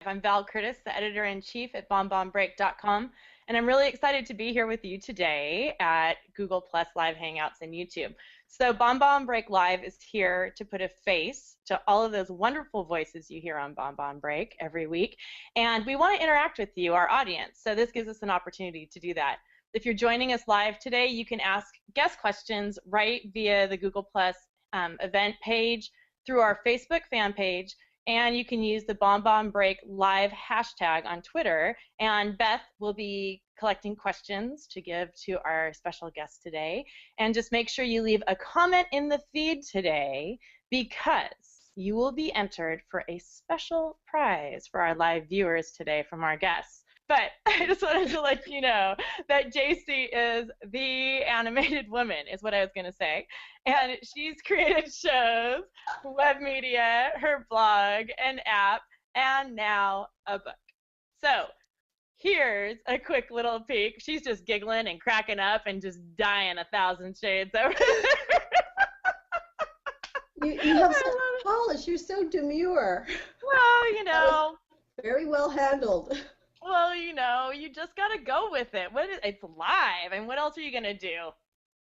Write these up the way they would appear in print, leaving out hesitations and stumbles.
I'm Val Curtis, the editor-in-chief at bonbonbreak.com, and I'm really excited to be here with you today at Google Plus Live Hangouts and YouTube. So BonBon Break Live is here to put a face to all of those wonderful voices you hear on BonBon Break every week, and we want to interact with you, our audience, so this gives us an opportunity to do that. If you're joining us live today, you can ask guest questions right via the Google Plus event page, through our Facebook fan page, and you can use the BonBon Break Live hashtag on Twitter, and Beth will be collecting questions to give to our special guest today. And just make sure you leave a comment in the feed today, because you will be entered for a special prize for our live viewers today from our guests. But I just wanted to let you know that JC is the animated woman, is what I was going to say. And she's created shows, web media, her blog, an app, and now a book. So here's a quick little peek. She's just giggling and cracking up and just dying 1,000 shades over there. You have such polish. You're so demure. Well, you know. Very well handled. Well, you know, you just gotta go with it. It's live, and what else are you gonna do?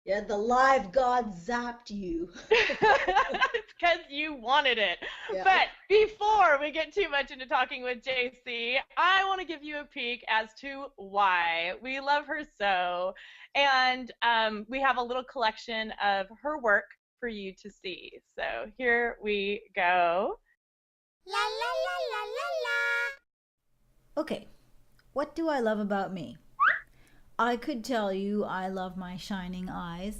Yeah, the live god zapped you. It's because you wanted it. Yeah. But before we get too much into talking with JC, I want to give you a peek as to why we love her so. And we have a little collection of her work for you to see. So here we go. La la la la la la. Okay. What do I love about me? I could tell you I love my shining eyes,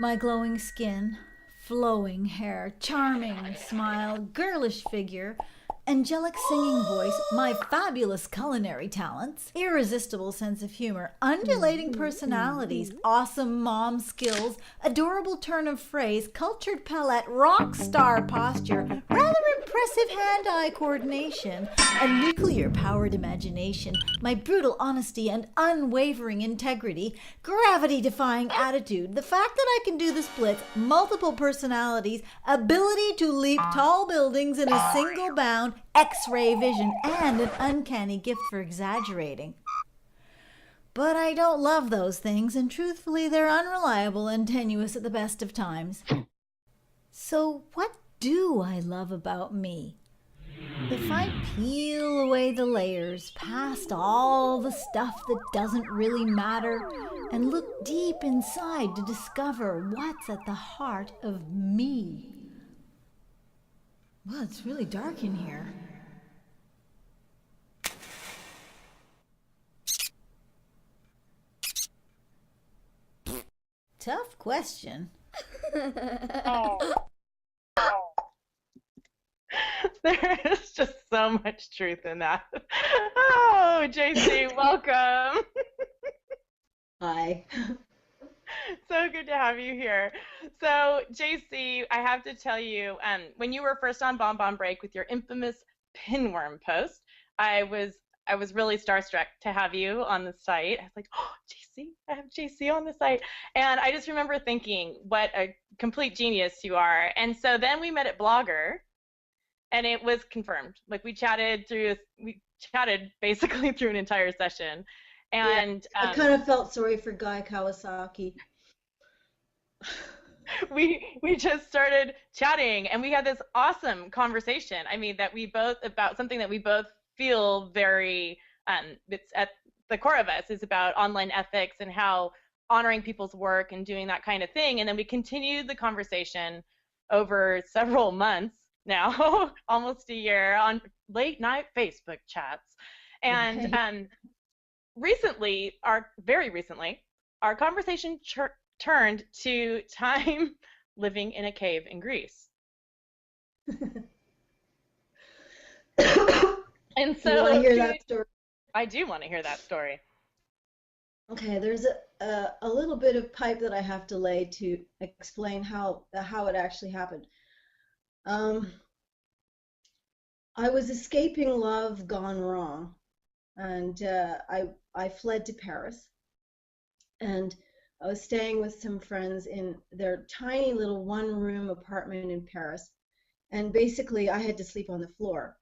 my glowing skin, flowing hair, charming smile, girlish figure, angelic singing voice, my fabulous culinary talents, irresistible sense of humor, undulating personalities, awesome mom skills, adorable turn of phrase, cultured palette, rock star posture, rather impressive hand-eye coordination, a nuclear-powered imagination, my brutal honesty and unwavering integrity, gravity-defying attitude, the fact that I can do the splits, multiple personalities, ability to leap tall buildings in a single bound, X-ray vision, and an uncanny gift for exaggerating. But I don't love those things, and truthfully, they're unreliable and tenuous at the best of times. So what do I love about me? If I peel away the layers, past all the stuff that doesn't really matter, and look deep inside to discover what's at the heart of me. Well, it's really dark in here. Tough question. There is just so much truth in that. Oh, JC, welcome. Hi. So good to have you here. So, JC, I have to tell you, when you were first on BonBon Break with your infamous pinworm post, I was really starstruck to have you on the site. I was like, oh, JC, I have JC on the site. And I just remember thinking, what a complete genius you are. And so then we met at BlogHer, and it was confirmed. Like, we chatted basically through an entire session. And yeah, I kind of felt sorry for Guy Kawasaki. we just started chatting, and we had this awesome conversation. I mean, about something that we both feel very, it's at the core of us, is about online ethics and how honoring people's work and doing that kind of thing. And then we continued the conversation over several months now, almost a year, on late night Facebook chats. And very recently, our conversation turned to time living in a cave in Greece. And so, you want to hear that story? I do want to hear that story. Okay, there's a little bit of pipe that I have to lay to explain how it actually happened. I was escaping love gone wrong, and I fled to Paris, and I was staying with some friends in their tiny little one-room apartment in Paris, and basically I had to sleep on the floor.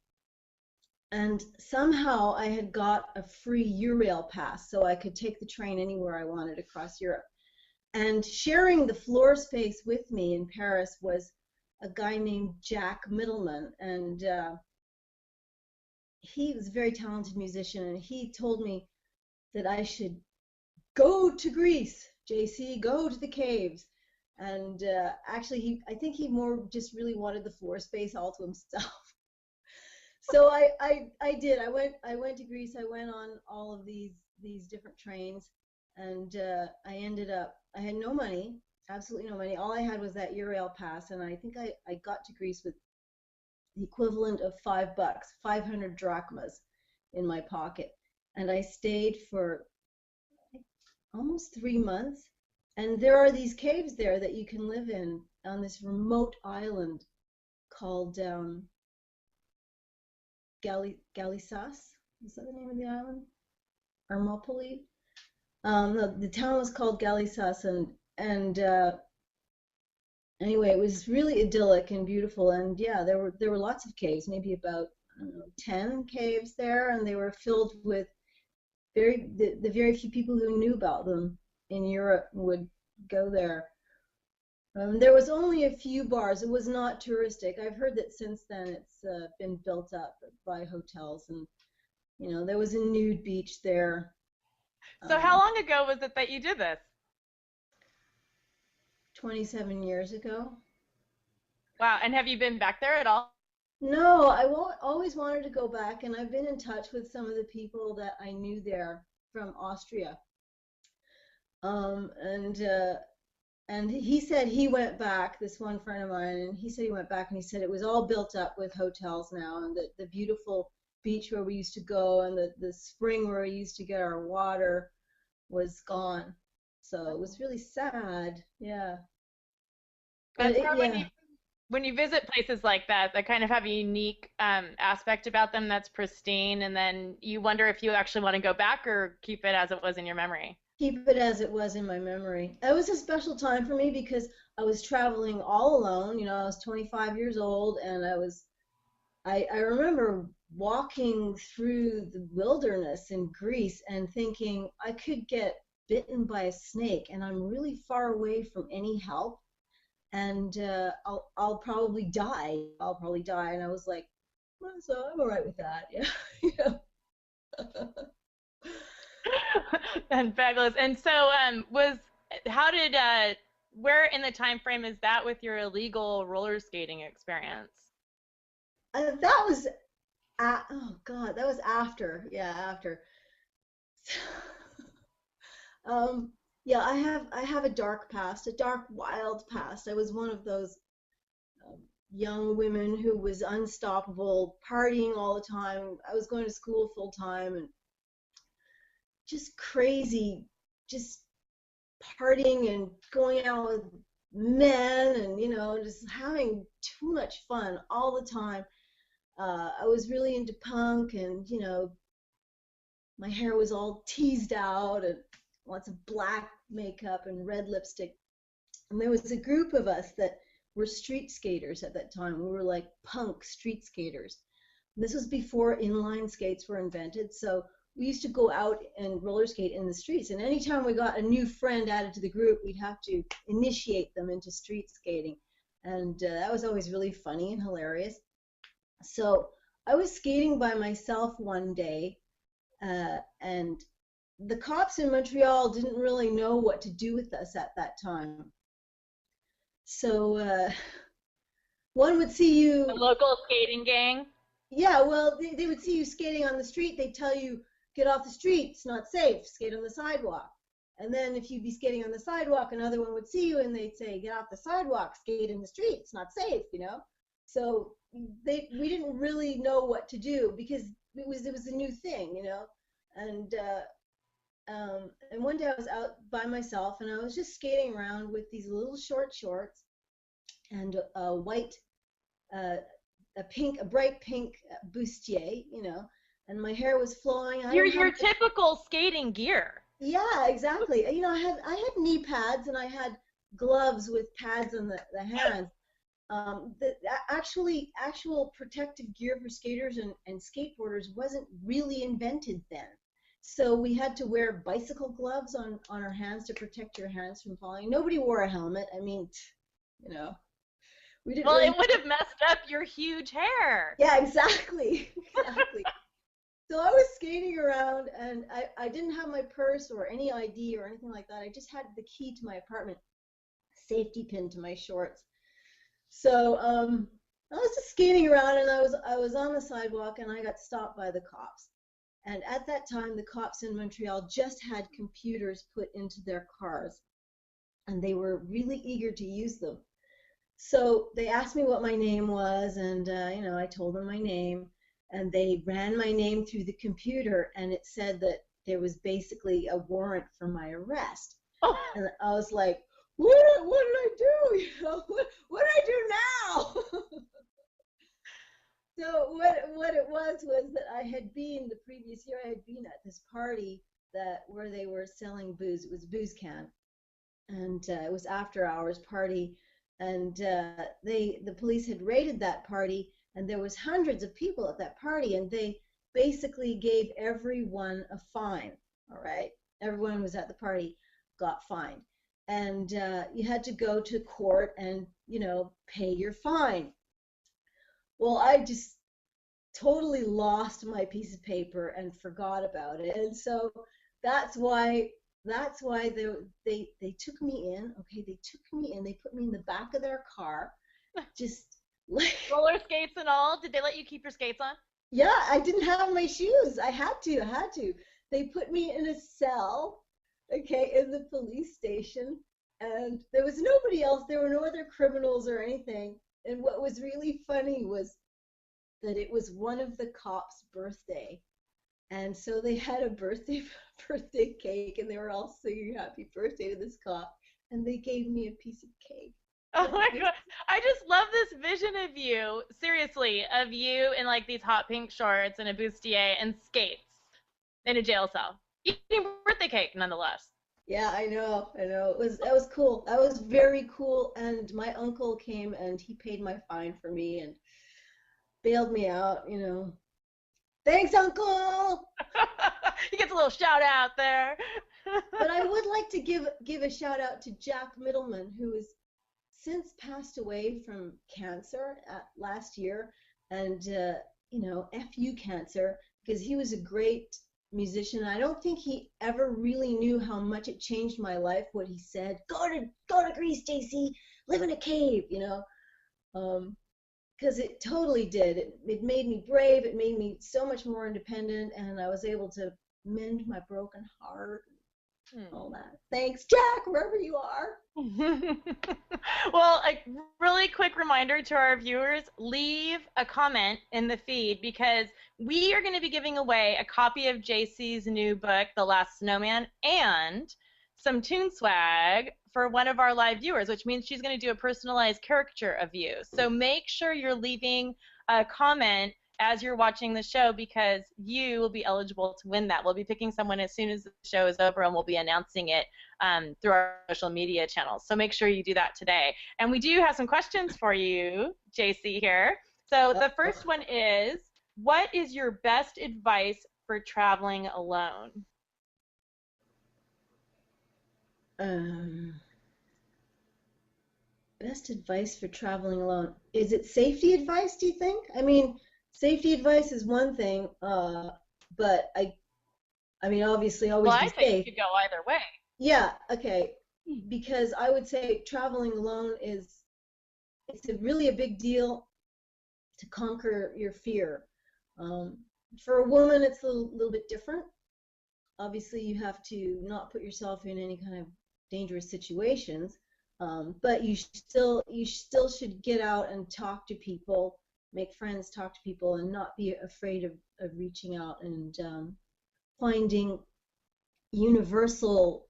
And somehow I had got a free Eurail pass, so I could take the train anywhere I wanted across Europe. And sharing the floor space with me in Paris was a guy named Jack Middleman, and he was a very talented musician, and he told me that I should go to Greece, JC, go to the caves. And actually, I think he more just really wanted the floor space all to himself. So I did. I went to Greece. I went on all of these different trains, and I ended up. I had no money, absolutely no money. All I had was that Eurail pass, and I think I got to Greece with the equivalent of $5, 500 drachmas in my pocket, and I stayed for almost 3 months. And there are these caves there that you can live in on this remote island called Galissas. Is that the name of the island? Armopoli. The town was called Galissas, and anyway, it was really idyllic and beautiful. And yeah, there were lots of caves, maybe about, I don't know, 10 caves there, and they were filled with the very few people who knew about them in Europe would go there. There was only a few bars. It was not touristic. I've heard that since then it's been built up by hotels, and there was a nude beach there. So how long ago was it that you did this? 27 years ago. Wow, and have you been back there at all? No, I always wanted to go back, and I've been in touch with some of the people that I knew there from Austria. And he said he went back, this one friend of mine, and he said he went back, and he said it was all built up with hotels now, and the beautiful beach where we used to go and the spring where we used to get our water was gone. So it was really sad. Yeah. That's hard when you visit places like that kind of have a unique aspect about them that's pristine, and then you wonder if you actually want to go back or keep it as it was in your memory. Keep it as it was in my memory. It was a special time for me because I was traveling all alone. I was 25 years old, and I remember walking through the wilderness in Greece and thinking I could get bitten by a snake, and I'm really far away from any help, and I'll probably die. And I was like, well, so I'm all right with that. Yeah. And fabulous. And so where in the time frame is that with your illegal roller skating experience? That was oh God, that was after. Yeah, after. Yeah, I have a dark past, a dark, wild past. I was one of those young women who was unstoppable, partying all the time. I was going to school full time and just crazy, just partying and going out with men and just having too much fun all the time. I was really into punk, and my hair was all teased out and lots of black makeup and red lipstick. And there was a group of us that were street skaters at that time. We were like punk street skaters. This was before inline skates were invented, so we used to go out and roller skate in the streets. And anytime we got a new friend added to the group, we'd have to initiate them into street skating. And that was always really funny and hilarious. So I was skating by myself one day, and the cops in Montreal didn't really know what to do with us at that time. So one would see you... A local skating gang? Yeah, well, they would see you skating on the street. They'd tell you, get off the street, it's not safe, skate on the sidewalk. And then if you'd be skating on the sidewalk, another one would see you and they'd say, get off the sidewalk, skate in the street, it's not safe, So we didn't really know what to do because it was a new thing, And one day I was out by myself and I was just skating around with these little short shorts and a white, a bright pink bustier, and my hair was flowing. Your typical skating gear. Yeah, exactly. I had knee pads and I had gloves with pads on the hands. Actual protective gear for skaters and skateboarders wasn't really invented then. So we had to wear bicycle gloves on our hands to protect your hands from falling. Nobody wore a helmet. I mean, you know, we didn't. Well, really... it would have messed up your huge hair. Yeah, exactly. Exactly. So I was skating around, and I didn't have my purse or any ID or anything like that. I just had the key to my apartment, safety pin to my shorts. So I was just skating around, and I was on the sidewalk, and I got stopped by the cops. And at that time, the cops in Montreal just had computers put into their cars, and they were really eager to use them. So they asked me what my name was, and you know, I told them my name, and they ran my name through the computer, and it said that there was basically a warrant for my arrest. Oh. And I was like, what did I do? You know, what did I do now? So what it was that I had been, the previous year I had been at this party where they were selling booze. It was Booze Can, and it was after hours party, and the police had raided that party, and there was hundreds of people at that party, and they basically gave everyone a fine. All right, everyone who was at the party got fined, and you had to go to court and, you know, pay your fine. Well, I just totally lost my piece of paper and forgot about it, and so that's why they took me in. Okay, they took me in. They put me in the back of their car, just like roller skates and all. Did they let you keep your skates on? Yeah, I didn't have my shoes. I had to. They put me in a cell, okay, in the police station, and there was nobody else. There were no other criminals or anything. And what was really funny was that it was one of the cops' birthday, and so they had a birthday cake, and they were all singing happy birthday to this cop, and they gave me a piece of cake. Oh my God, I just love this vision of you, seriously, of you in like these hot pink shorts and a bustier and skates in a jail cell, eating birthday cake nonetheless. Yeah, I know. That was cool. That was very cool. And my uncle came and he paid my fine for me and bailed me out, you know. Thanks, Uncle! He gets a little shout out there. But I would like to give a shout out to Jack Middleman, who has since passed away from cancer last year. And, you know, F you cancer, because he was a great musician. I don't think he ever really knew how much it changed my life. What he said, go to Greece, JC, live in a cave, you know, because it totally did. It made me brave. It made me so much more independent, and I was able to mend my broken heart and all that. Thanks, Jack, wherever you are. Well, a really quick reminder to our viewers, leave a comment in the feed, because we are going to be giving away a copy of JC's new book, The Last Snowman, and some Toon swag for one of our live viewers, which means she's going to do a personalized caricature of you. So make sure you're leaving a comment as you're watching the show, because you will be eligible to win that. We'll be picking someone as soon as the show is over, and we'll be announcing it through our social media channels. So make sure you do that today. And we do have some questions for you, JC, here. So the first one is, what is your best advice for traveling alone? Best advice for traveling alone. Is it safety advice, do you think? I mean, safety advice is one thing, but I mean, obviously, always be safe. Well, I think you could go either way. Yeah, okay, because I would say traveling alone it's really a big deal to conquer your fear. For a woman, it's a little bit different. Obviously, you have to not put yourself in any kind of dangerous situations, but you still should get out and talk to people, make friends, talk to people, and not be afraid of reaching out and finding universal,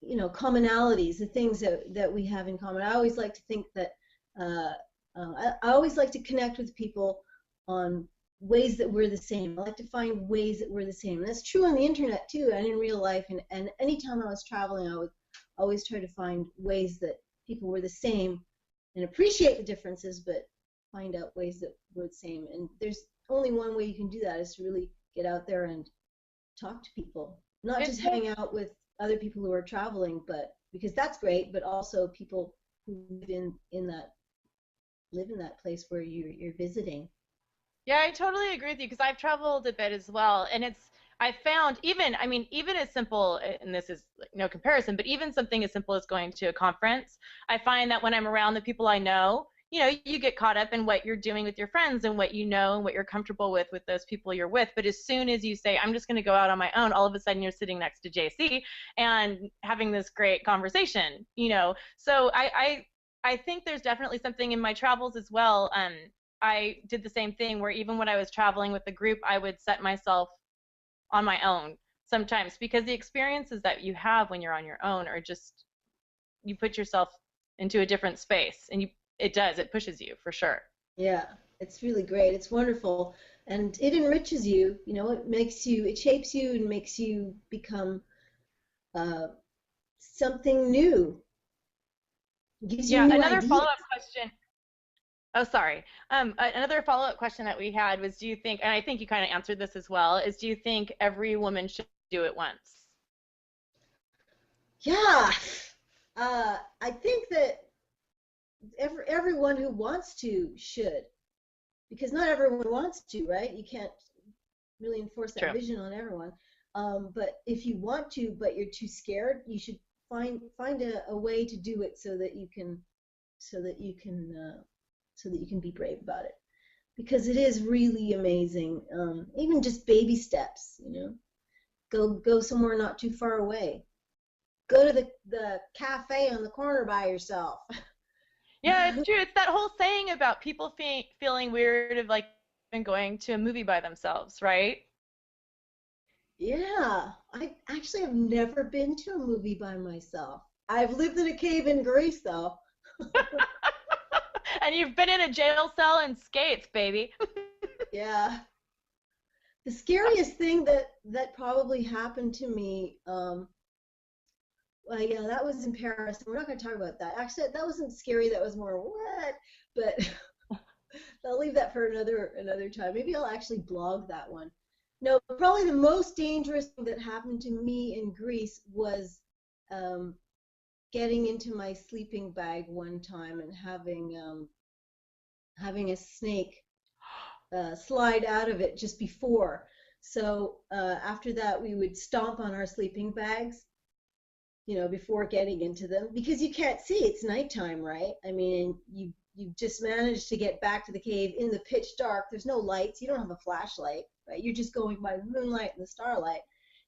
you know, commonalities, the things that we have in common. I always like to think that I always like to connect with people on ways that we're the same. I like to find ways that we're the same. And that's true on the internet too, and in real life. And anytime I was traveling, I would always try to find ways that people were the same and appreciate the differences, but find out ways that we're the same. And there's only one way you can do that, is to really get out there and talk to people, not just hang out with other people who are traveling, but because that's great, but also people who live in that place where you're visiting. Yeah, I totally agree with you, because I've traveled a bit as well, and I found even, I mean, even as simple, and this is no comparison, but even something as simple as going to a conference, I find that when I'm around the people I know, you get caught up in what you're doing with your friends and what you know and what you're comfortable with those people you're with. But as soon as you say, I'm just going to go out on my own, all of a sudden you're sitting next to JC and having this great conversation, So I think there's definitely something in my travels as well. I did the same thing where even when I was traveling with the group, I would set myself on my own sometimes, because the experiences that you have when you're on your own are just, you put yourself into a different space, and it pushes you for sure. Yeah, it's really great. It's wonderful, and it enriches you. It shapes you and makes you become something new. It gives you new another ideas. follow-up question. Oh, sorry. Another follow-up question that we had was, do you think, and I think you kind of answered this as well, is do you think every woman should do it once? Yeah, I think that everyone who wants to should, because not everyone wants to, right? You can't really enforce that vision on everyone. But if you want to, but you're too scared, you should find a way to do it so that you can be brave about it, because it is really amazing. Even just baby steps, go somewhere not too far away. Go to the cafe on the corner by yourself. Yeah, it's true. It's that whole saying about people feeling weird of like going to a movie by themselves, right? Yeah, I actually have never been to a movie by myself. I've lived in a cave in Greece, though. And you've been in a jail cell in skates, baby. Yeah. The scariest thing that probably happened to me, well, yeah, that was in Paris. We're not going to talk about that. Actually, that wasn't scary. That was more what? But I'll leave that for another time. Maybe I'll actually blog that one. No, probably the most dangerous thing that happened to me in Greece was getting into my sleeping bag one time and having a snake slide out of it just before. So after that, we would stomp on our sleeping bags, before getting into them, because you can't see. It's nighttime, right? I mean, you just managed to get back to the cave in the pitch dark. There's no lights. You don't have a flashlight, right? You're just going by the moonlight and the starlight.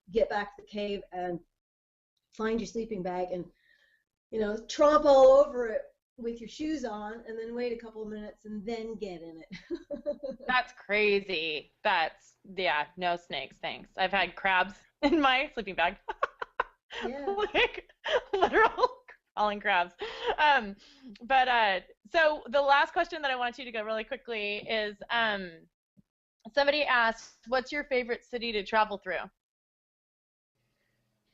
You get back to the cave and find your sleeping bag and, tromp all over it with your shoes on, and then wait a couple of minutes and then get in it. That's crazy. No snakes, thanks. I've had crabs in my sleeping bag. Yeah. Like literal crawling crabs. So the last question that I want you to go really quickly is, somebody asked, what's your favorite city to travel through?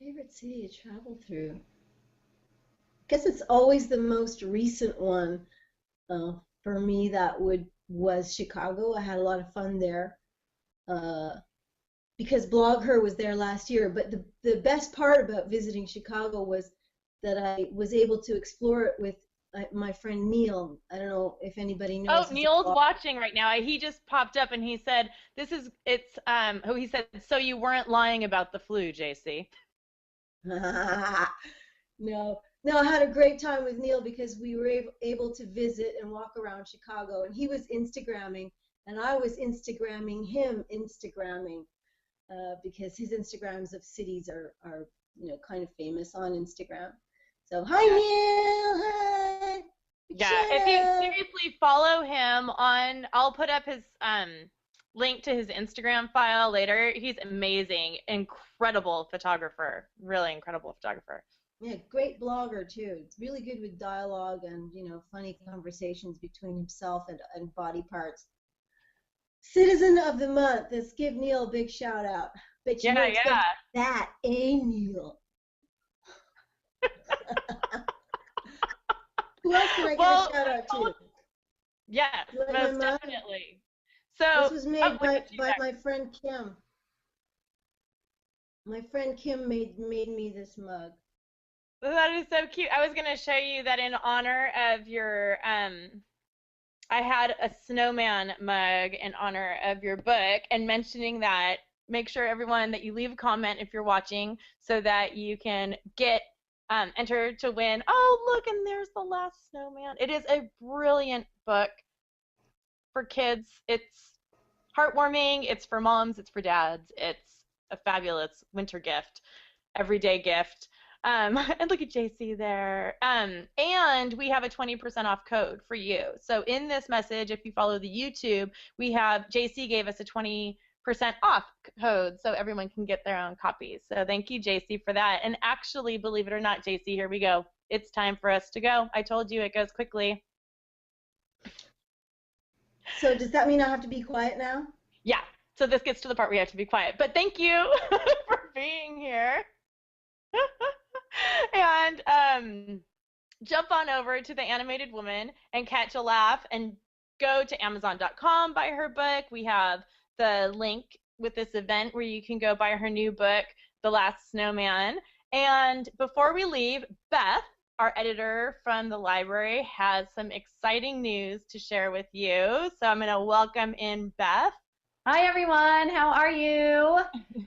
Favorite city to travel through? I guess it's always the most recent one. For me, that was Chicago. I had a lot of fun there. Because BlogHer was there last year, but the best part about visiting Chicago was that I was able to explore it with my friend Neil. I don't know if anybody knows. Oh, Neil's watching right now. He just popped up and he said, he said, so you weren't lying about the flu, JC. No, I had a great time with Neil because we were able to visit and walk around Chicago, and he was Instagramming, and I was Instagramming him Instagramming. Because his Instagrams of cities are kind of famous on Instagram. So hi Neil, hi. Yeah, if you seriously follow him I'll put up his link to his Instagram file later. He's amazing, incredible photographer, really incredible photographer. Yeah, great blogger too. It's really good with dialogue and funny conversations between himself and body parts. Citizen of the Month. Let's give Neil a big shout out. Bet you don't expect that, Neil? Who else can I give Well, a shout out to? yes, You like most my mug? definitely. So, This was made look by, at you by there. my friend Kim. My friend Kim made me this mug. That is so cute. I was going to show you that in honor of your, I had a snowman mug in honor of your book, and mentioning that, make sure everyone that you leave a comment if you're watching so that you can get entered to win. Oh, look, and there's the last snowman. It is a brilliant book for kids. It's heartwarming. It's for moms. It's for dads. It's a fabulous winter gift, everyday gift. And look at JC there. And we have a 20% off code for you. So in this message, if you follow the YouTube, we have JC gave us a 20% off code so everyone can get their own copies. So thank you, JC, for that. And actually, believe it or not, JC, here we go. It's time for us to go. I told you it goes quickly. So does that mean I have to be quiet now? Yeah. So this gets to the part where you have to be quiet. But thank you for being here. And jump on over to The Animated Woman and catch a laugh, and go to Amazon.com, buy her book. We have the link with this event where you can go buy her new book, The Last Snowman. And before we leave, Beth, our editor from the library, has some exciting news to share with you. So I'm going to welcome in Beth. Hi everyone, how are you?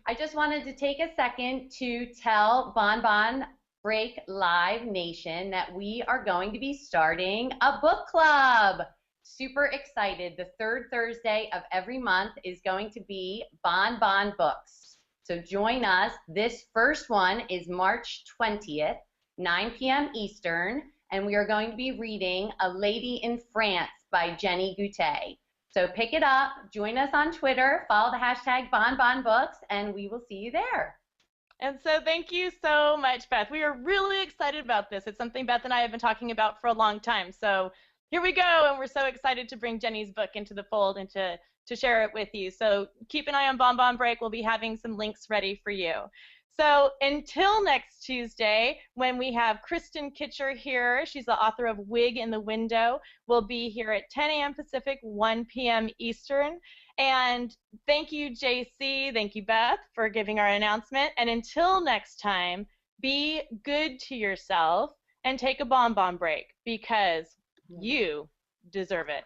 I just wanted to take a second to tell BonBon Break Live Nation that we are going to be starting a book club. Super excited. The third Thursday of every month is going to be BonBon Books. So join us. This first one is March 20th, 9 p.m. Eastern, and we are going to be reading A Lady in France by Jenny Goutet. So pick it up, join us on Twitter, follow the hashtag BonBonBooks, and we will see you there. And so thank you so much, Beth. We are really excited about this. It's something Beth and I have been talking about for a long time. So here we go, and we're so excited to bring Jenny's book into the fold and to share it with you. So keep an eye on BonBon Break. We'll be having some links ready for you. So until next Tuesday, when we have Kristen Kitcher here, she's the author of Wig in the Window. We'll be here at 10 a.m. Pacific, 1 p.m. Eastern. And thank you, JC. Thank you, Beth, for giving our announcement. And until next time, be good to yourself and take a BonBon break, because you deserve it.